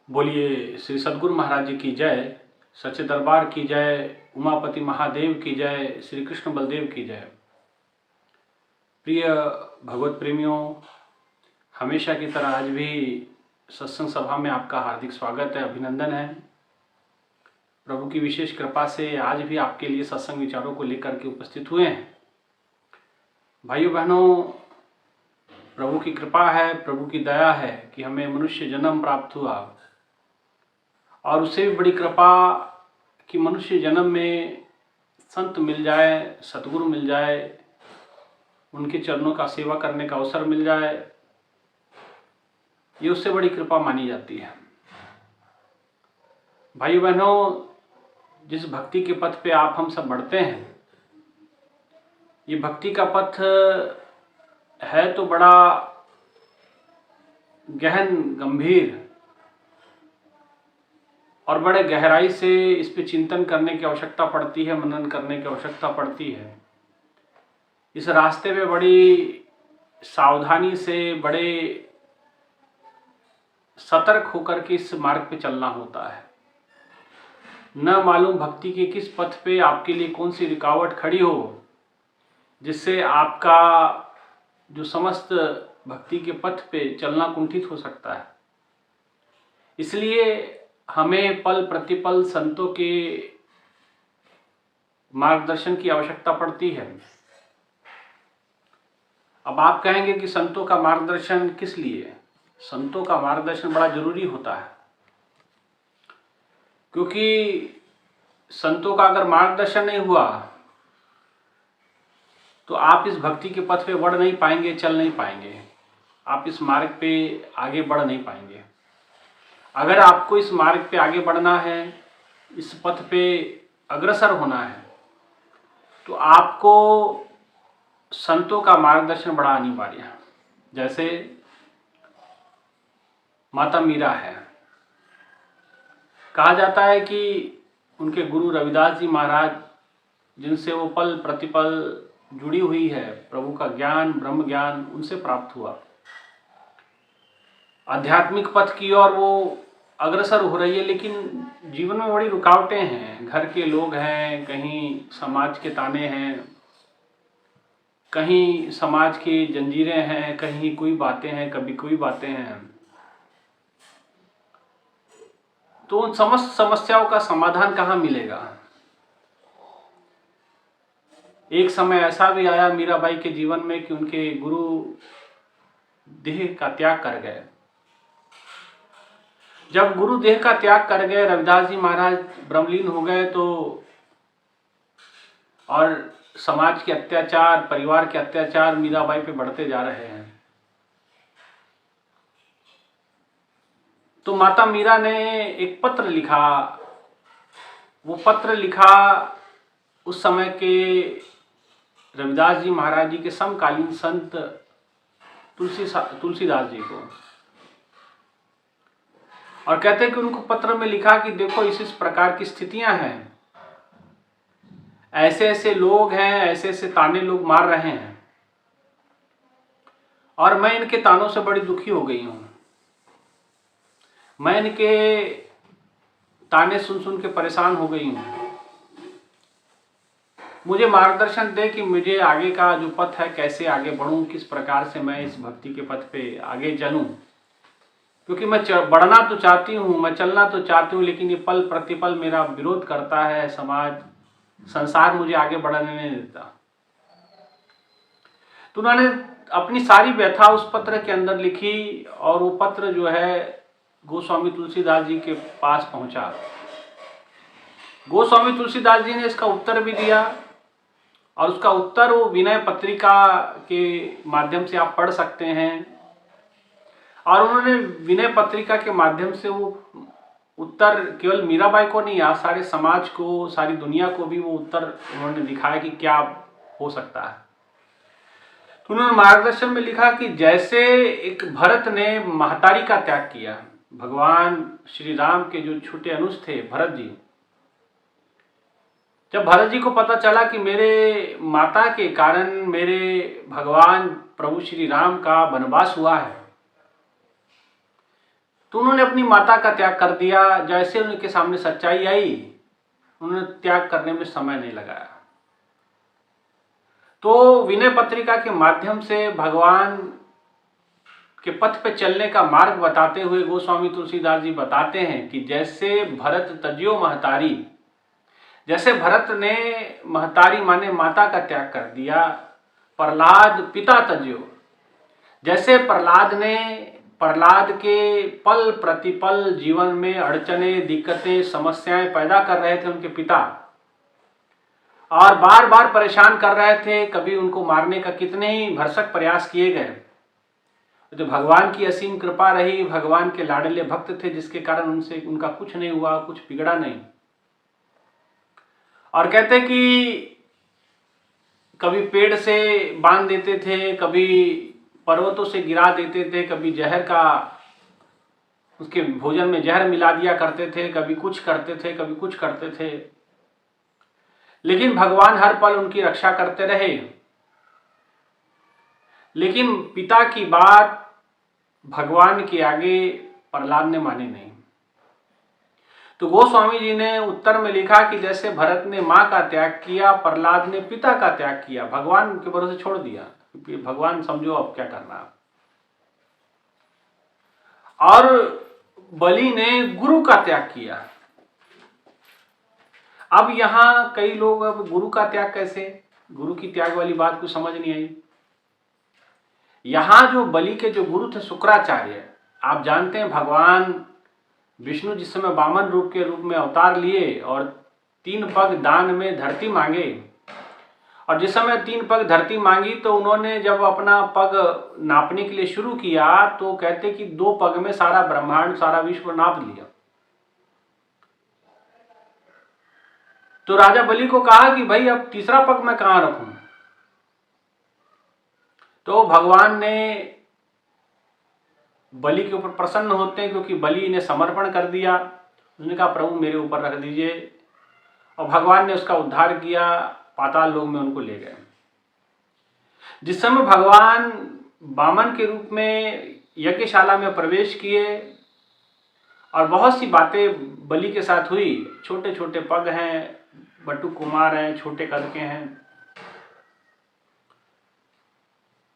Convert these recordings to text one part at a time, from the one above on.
बोलिए श्री सद्गुरु महाराज जी की जय, सच्चे दरबार की जय, उमापति महादेव की जय, श्री कृष्ण बलदेव की जय। प्रिय भगवत प्रेमियों, हमेशा की तरह आज भी सत्संग सभा में आपका हार्दिक स्वागत है, अभिनंदन है। प्रभु की विशेष कृपा से आज भी आपके लिए सत्संग विचारों को लेकर के उपस्थित हुए हैं। भाइयों बहनों, प्रभु की कृपा है, प्रभु की दया है कि हमें मनुष्य जन्म प्राप्त हुआ, और उससे भी बड़ी कृपा कि मनुष्य जन्म में संत मिल जाए, सतगुरु मिल जाए, उनके चरणों का सेवा करने का अवसर मिल जाए, ये उससे बड़ी कृपा मानी जाती है। भाइयों बहनों, जिस भक्ति के पथ पे आप हम सब बढ़ते हैं, ये भक्ति का पथ है तो बड़ा गहन, गंभीर और बड़े गहराई से इस पे चिंतन करने की आवश्यकता पड़ती है, मनन करने की आवश्यकता पड़ती है। इस रास्ते में बड़ी सावधानी से, बड़े सतर्क होकर के इस मार्ग पे चलना होता है। न मालूम भक्ति के किस पथ पे आपके लिए कौन सी रुकावट खड़ी हो, जिससे आपका जो समस्त भक्ति के पथ पे चलना कुंठित हो सकता है। इसलिए हमें पल प्रतिपल संतों के मार्गदर्शन की आवश्यकता पड़ती है। अब आप कहेंगे कि संतों का मार्गदर्शन किस लिए? संतों का मार्गदर्शन बड़ा जरूरी होता है, क्योंकि संतों का अगर मार्गदर्शन नहीं हुआ तो आप इस भक्ति के पथ पे बढ़ नहीं पाएंगे, चल नहीं पाएंगे, आप इस मार्ग पे आगे बढ़ नहीं पाएंगे। अगर आपको इस मार्ग पे आगे बढ़ना है, इस पथ पे अग्रसर होना है, तो आपको संतों का मार्गदर्शन बड़ा अनिवार्य है। जैसे माता मीरा है, कहा जाता है कि उनके गुरु रविदास जी महाराज, जिनसे वो पल प्रतिपल जुड़ी हुई है, प्रभु का ज्ञान, ब्रह्म ज्ञान उनसे प्राप्त हुआ। आध्यात्मिक पथ की ओर वो अग्रसर हो रही है, लेकिन जीवन में बड़ी रुकावटें हैं। घर के लोग हैं, कहीं समाज के ताने हैं, कहीं समाज की जंजीरें हैं, कहीं कोई बातें हैं, कभी कोई बातें हैं। तो उन समस्त समस्याओं का समाधान कहाँ मिलेगा? एक समय ऐसा भी आया मीराबाई के जीवन में कि उनके गुरु देह का त्याग कर गए। जब गुरु देह का त्याग कर गए, रविदास जी महाराज ब्रह्मलीन हो गए, तो और समाज के अत्याचार, परिवार के अत्याचार मीराबाई पे बढ़ते जा रहे हैं। तो माता मीरा ने एक पत्र लिखा। वो पत्र लिखा उस समय के रविदास जी महाराज जी के समकालीन संत तुलसीदास जी को, और कहते हैं कि उनको पत्र में लिखा कि देखो, इस प्रकार की स्थितियां हैं, ऐसे ऐसे लोग हैं, ऐसे ऐसे ताने लोग मार रहे हैं, और मैं इनके तानों से बड़ी दुखी हो गई हूं। मैं इनके ताने सुन सुन के परेशान हो गई हूं। मुझे मार्गदर्शन दे कि मुझे आगे का जो पथ है, कैसे आगे बढ़ूं, किस प्रकार से मैं इस भक्ति के पथ पे आगे चलूं। क्योंकि मैं बढ़ना तो चाहती हूं, मैं चलना तो चाहती हूं, लेकिन ये पल प्रतिपल मेरा विरोध करता है। समाज, संसार मुझे आगे बढ़ने नहीं देता। तो उन्होंने अपनी सारी व्यथा उस पत्र के अंदर लिखी, और वो पत्र जो है गोस्वामी तुलसीदास जी के पास पहुंचा। गोस्वामी तुलसीदास जी ने इसका उत्तर भी दिया, और उसका उत्तर वो विनय पत्रिका के माध्यम से आप पढ़ सकते हैं। और उन्होंने विनय पत्रिका के माध्यम से वो उत्तर केवल मीराबाई को नहीं, आज सारे समाज को, सारी दुनिया को भी वो उत्तर उन्होंने दिखाया कि क्या हो सकता है। तो उन्होंने मार्गदर्शन में लिखा कि जैसे एक भरत ने महतारी का त्याग किया, भगवान श्री राम के जो छोटे अनुज थे भरत जी, जब भरत जी को पता चला कि मेरे माता के कारण मेरे भगवान प्रभु श्री राम का वनवास हुआ है, तो उन्होंने अपनी माता का त्याग कर दिया। जैसे उनके सामने सच्चाई आई, उन्होंने त्याग करने में समय नहीं लगाया। तो विनय पत्रिका के माध्यम से भगवान के पथ पे चलने का मार्ग बताते हुए गोस्वामी तुलसीदास जी बताते हैं कि जैसे भरत तज्यो महतारी, जैसे भरत ने महतारी माने माता का त्याग कर दिया, प्रहलाद पिता तज्यो, जैसे प्रहलाद के पल प्रतिपल जीवन में अड़चने, दिक्कतें, समस्याएं पैदा कर रहे थे उनके पिता, और बार बार परेशान कर रहे थे, कभी उनको मारने का कितने ही भरसक प्रयास किए गए, तो भगवान की असीम कृपा रही, भगवान के लाडले भक्त थे, जिसके कारण उनका कुछ नहीं हुआ, कुछ बिगड़ा नहीं। और कहते कि कभी पेड़ से बांध देते थे, कभी पर्वतों से गिरा देते थे, कभी जहर का, उसके भोजन में जहर मिला दिया करते थे, कभी कुछ करते थे, कभी कुछ करते थे, लेकिन भगवान हर पल उनकी रक्षा करते रहे। लेकिन पिता की बात भगवान के आगे प्रहलाद ने मानी नहीं। तो गोस्वामी जी ने उत्तर में लिखा कि जैसे भरत ने मां का त्याग किया, प्रहलाद ने पिता का त्याग किया, भगवान के भरोसे छोड़ दिया, भगवान समझो अब क्या करना। और बलि ने गुरु का त्याग किया। अब यहां कई लोग, अब गुरु का त्याग कैसे, गुरु की त्याग वाली बात को समझ नहीं आई। यहां जो बलि के जो गुरु थे शुक्राचार्य, आप जानते हैं भगवान विष्णु जिस समय वामन रूप के रूप में अवतार लिए और 3 पग दान में धरती मांगे, और जिस समय 3 पग धरती मांगी तो उन्होंने जब अपना पग नापने के लिए शुरू किया तो कहते कि 2 पग में सारा ब्रह्मांड, सारा विश्व नाप लिया। तो राजा बलि को कहा कि भाई अब तीसरा पग मैं कहां रखूं। तो भगवान ने बलि के ऊपर प्रसन्न होते हैं, क्योंकि बलि ने समर्पण कर दिया। उसने कहा प्रभु मेरे ऊपर रख दीजिए, और भगवान ने उसका उद्धार किया, पाताल लोक में उनको ले गए। जिस समय भगवान वामन के रूप में यज्ञशाला में प्रवेश किए और बहुत सी बातें बलि के साथ हुई, छोटे छोटे पग हैं, बटु कुमार हैं, छोटे कद के हैं,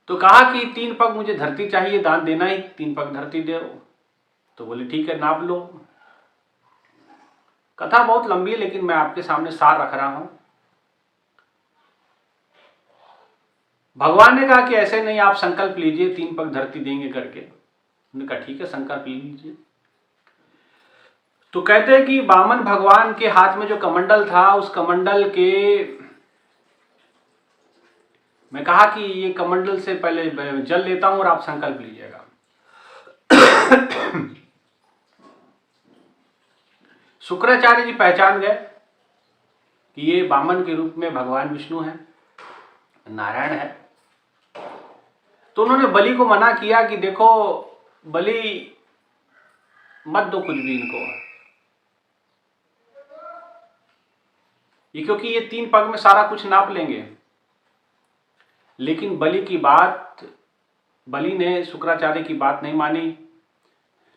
तो कहा कि 3 पग मुझे धरती चाहिए, दान देना ही, 3 पग धरती दो। तो बोले ठीक है नाप लो। कथा बहुत लंबी है, लेकिन मैं आपके सामने सार रख रहा हूं। भगवान ने कहा कि ऐसे नहीं, आप संकल्प लीजिए 3 पग धरती देंगे करके। उन्होंने कहा ठीक है संकल्प लीजिए। तो कहते हैं कि वामन भगवान के हाथ में जो कमंडल था, उस कमंडल के, मैं कहा कि ये कमंडल से पहले जल लेता हूं और आप संकल्प लीजिएगा। शुक्राचार्य जी पहचान गए कि ये वामन के रूप में भगवान विष्णु है, नारायण है। तो उन्होंने बलि को मना किया कि देखो बलि मत दो कुछ भी इनको, ये क्योंकि ये 3 पग में सारा कुछ नाप लेंगे। लेकिन बलि ने शुक्राचार्य की बात नहीं मानी।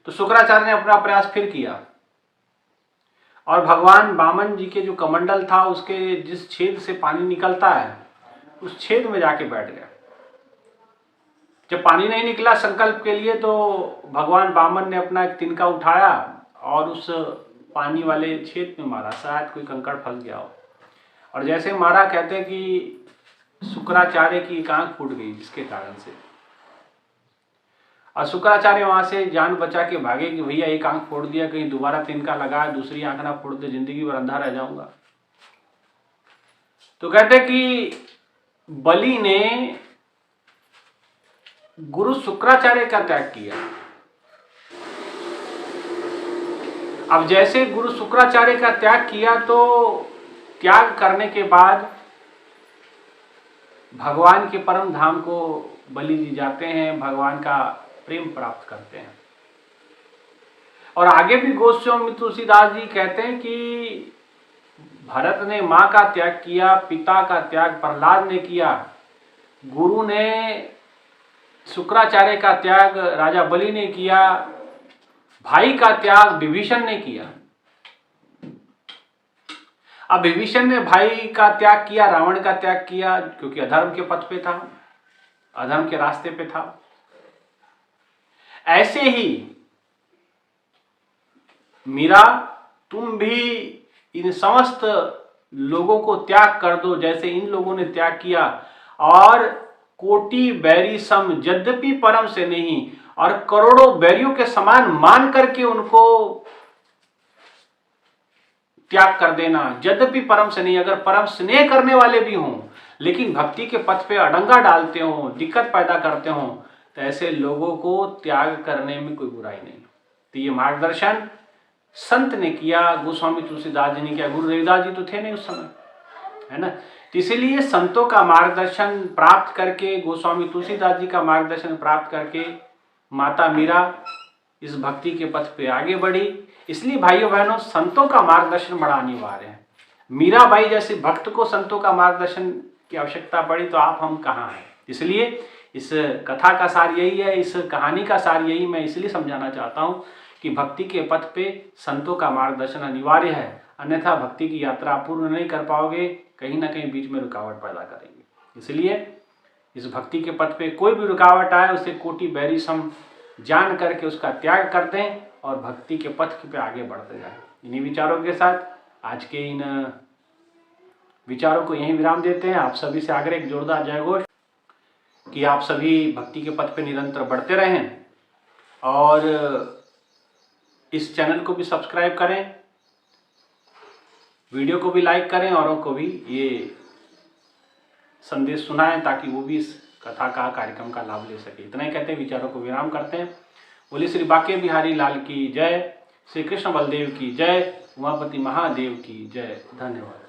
तो शुक्राचार्य ने अपना प्रयास फिर किया और भगवान वामन जी के जो कमंडल था उसके जिस छेद से पानी निकलता है, उस छेद में जाके बैठ गया। जब पानी नहीं निकला संकल्प के लिए, तो भगवान वामन ने अपना एक तिनका उठाया और उस पानी वाले छेद में मारा, शायद कोई कंकड़ फंस गया हो। और जैसे मारा, कहते हैं कि शुक्राचार्य की एक आंख फूट गई, जिसके कारण से, और शुक्राचार्य वहां से जान बचा के भागे कि भैया एक आंख फोड़ दिया, कहीं दोबारा तिनका लगा, दूसरी आंख ना फोड़ दे, जिंदगी भर अंधा रह जाऊंगा। तो कहते कि बलि ने गुरु शुक्राचार्य का त्याग किया। अब जैसे गुरु शुक्राचार्य का त्याग किया, तो त्याग करने के बाद भगवान के परम धाम को बलि जी जाते हैं, भगवान का प्रेम प्राप्त करते हैं। और आगे भी गोस्वामी तुलसीदास जी कहते हैं कि भरत ने मां का त्याग किया, पिता का त्याग प्रहलाद ने किया, गुरु ने शुक्राचार्य का त्याग राजा बलि ने किया, भाई का त्याग विभीषण ने किया। अब विभीषण ने भाई का त्याग किया, रावण का त्याग किया, क्योंकि अधर्म के पथ पे था, अधर्म के रास्ते पे था। ऐसे ही मीरा, तुम भी इन समस्त लोगों को त्याग कर दो जैसे इन लोगों ने त्याग किया, और कोटि बैरी सम यद्यपि परम से नहीं, और करोड़ों बैरियों के समान मान करके उनको त्याग कर देना। यद्यपि परम से नहीं, अगर परम स्नेह करने वाले भी हों लेकिन भक्ति के पथ पे अड़ंगा डालते हो, दिक्कत पैदा करते हो, तो ऐसे लोगों को त्याग करने में कोई बुराई नहीं। तो ये मार्गदर्शन संत ने किया, गोस्वामी तुलसीदास जी ने किया। गुरु रविदास जी तो थे नहीं उस समय, है ना। तो इसीलिए संतों का मार्गदर्शन प्राप्त करके, गोस्वामी तुलसीदास जी का मार्गदर्शन प्राप्त करके माता मीरा इस भक्ति के पथ पे आगे बढ़ी। इसलिए भाइयों बहनों, संतों का मार्गदर्शन बड़ा अनिवार्य है। मीराबाई जैसे भक्त को संतों का मार्गदर्शन की आवश्यकता पड़ी तो आप हम कहाँ हैं। इसलिए इस कथा का सार यही है, इस कहानी का सार यही मैं इसलिए समझाना चाहता हूँ कि भक्ति के पथ पे संतों का मार्गदर्शन अनिवार्य है, अन्यथा भक्ति की यात्रा पूर्ण नहीं कर पाओगे, कहीं ना कहीं बीच में रुकावट पैदा करेंगे। इसलिए इस भक्ति के पथ पे कोई भी रुकावट आए उसे कोटि बैरी सम जान करके उसका त्याग कर दें और भक्ति के पथ पे आगे बढ़ते जाएं। इन्हीं विचारों के साथ आज के इन विचारों को यहीं विराम देते हैं। आप सभी से आग्रह, एक जोरदार जय घोष कि आप सभी भक्ति के पथ पे निरंतर बढ़ते रहें और इस चैनल को भी सब्सक्राइब करें, वीडियो को भी लाइक करें, औरों को भी ये संदेश सुनाएं ताकि वो भी इस कथा का, कार्यक्रम का लाभ ले सके। इतना ही कहते हैं, विचारों को विराम करते हैं। बोले श्री बांके बिहारी लाल की जय, श्री कृष्ण बलदेव की जय, उमापति महादेव की जय। धन्यवाद।